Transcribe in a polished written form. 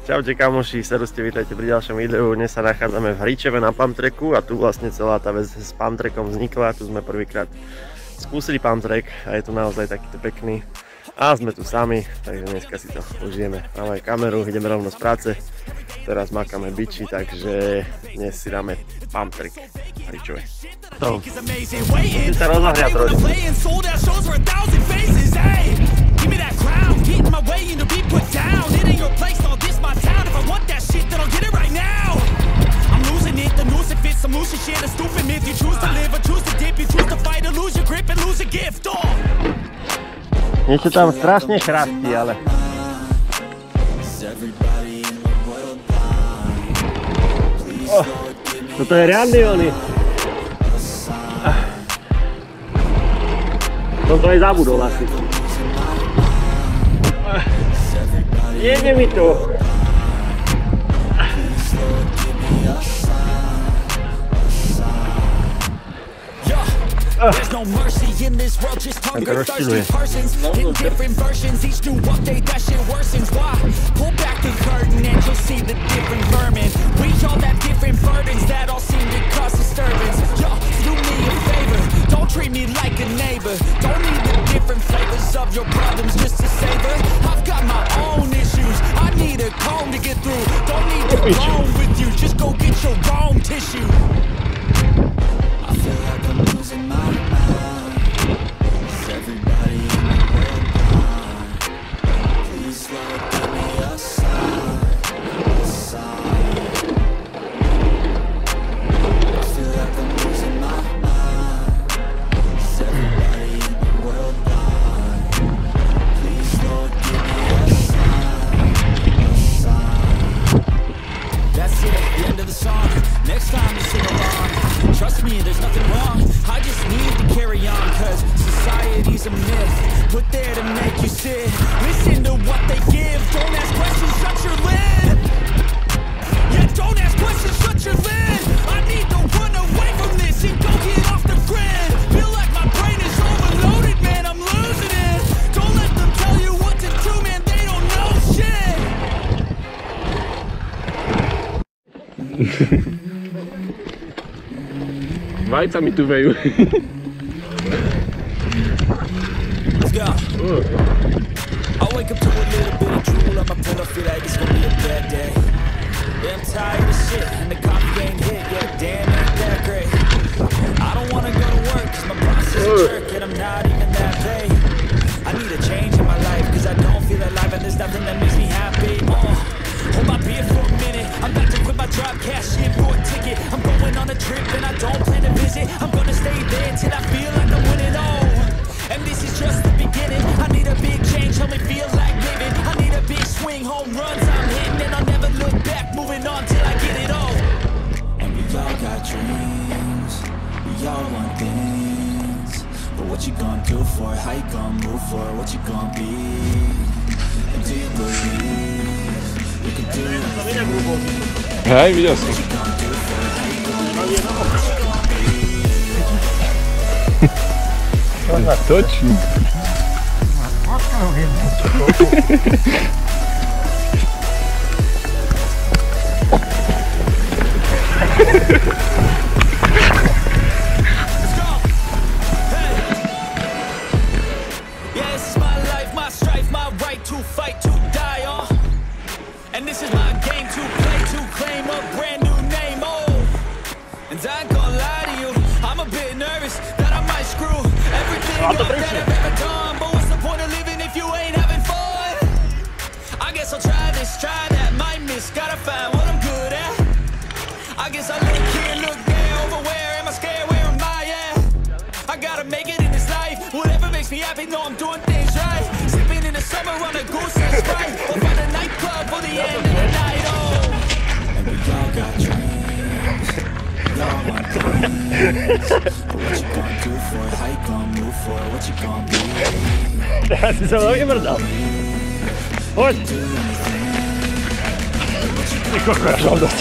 Čaute kamoši, servuste, vítajte pri ďalšom videu. Dnes sa nachádzame v Hričove na pumtracku a tu vlastne celá tá vec s pumtrackom vznikla. Tu sme prvýkrát skúsili pumtrack a je tu naozaj takýto pekný. A sme tu sami, takže dneska si to užijeme. Máme aj kameru, ideme rovno z práce. Teraz makáme biči, takže dnes si dáme pumtrack v Hričove. To. Musím sa rozahriať trošku. Give me that crown, get in my way and to be put down. It ain't your place, no, this my town. If I want that shit, then I'll get it right now. I'm losing it, the noose it fits, I'm losing shit, a stupid myth. You choose to live or choose to dip, you choose to fight or lose your grip and lose a gift. Ešte tam strašne chrastí, ale... Toto je reálny oný. Som to aj zabudol asi. Jede mi to. There's no mercy in this world, just hungry, thirsty persons in different versions. Each new update, that shit worsens. Why? Pull back the curtain and you'll see the different vermin. We all have different burdens that all seem to cause disturbance. Yo, do me a favor, don't treat me like a neighbor. Don't need the different flavors of your problems just to savor. I've got my own issues, I need a comb to get through. Don't need to roam with you, just go get your own tissue. I feel like I'm losing my mind. Is everybody in the world blind? Please Lord, give me a sign, a sign. I feel like I'm losing my mind. Is everybody in the world blind? Please Lord, give me a sign, a sign. That's it, the end of the song. Next time you sing along, trust me, there's nothing wrong. I just need to carry on, cause society's a myth, put there to make you sit. Listen to what they give, don't ask questions, shut your lid. Yeah, don't ask questions, shut your lid. I need to run away from this and go get off the grid. Feel like my brain is overloaded, man, I'm losing it. Don't let them tell you what to do, man, they don't know shit. Vajca mi tu vejú. Let's go. I wake up to a little bit of drool on my pillow, feel like it's gonna be a bad day. Yeah, I'm tired of shit and the coffee ain't hit yet, damn, ain't that great. I don't wanna go to work cause my boss is a jerk and I'm not even that paid. I need a change in my life cause I don't feel alive and there's nothing that makes me happy. Hold my beer for a minute, I'm about to quit my job, cash in for a ticket. I'm going on a trip and I don't plan to visit. I'm gonna stay there till I feel like I'm winning all. And this is just the beginning. I need a big change, help me feel like living. I need a big swing, home runs I'm hitting. And I'll never look back, moving on till I get it all. And we all got dreams, we all want things. But what you gonna do for it, how you gonna move for it, what you gonna be? And do you believe you can do anything? Hej, viděl jsem. Točný. And this is my game to play, to claim a brand new name, oh. And I ain't gonna lie to you, I'm a bit nervous that I might screw everything up that I've ever done. But what's the point of living if you ain't having fun? I guess I'll try this, try that, might miss, gotta find what I'm good at. I guess I look here, look there, over where am I scared, where am I at? I gotta make it in this life, whatever makes me happy, know I'm doing things right. Sipping in the summer on a goose and Sprite, or find a nightclub for the end of the night, oh. And we all got dreams, we all want things. But what you gonna do for it, how you gonna move for it, what you gonna be? Teraz si sa veľmi mrdal. Poď! Ty kokora, žal dosť.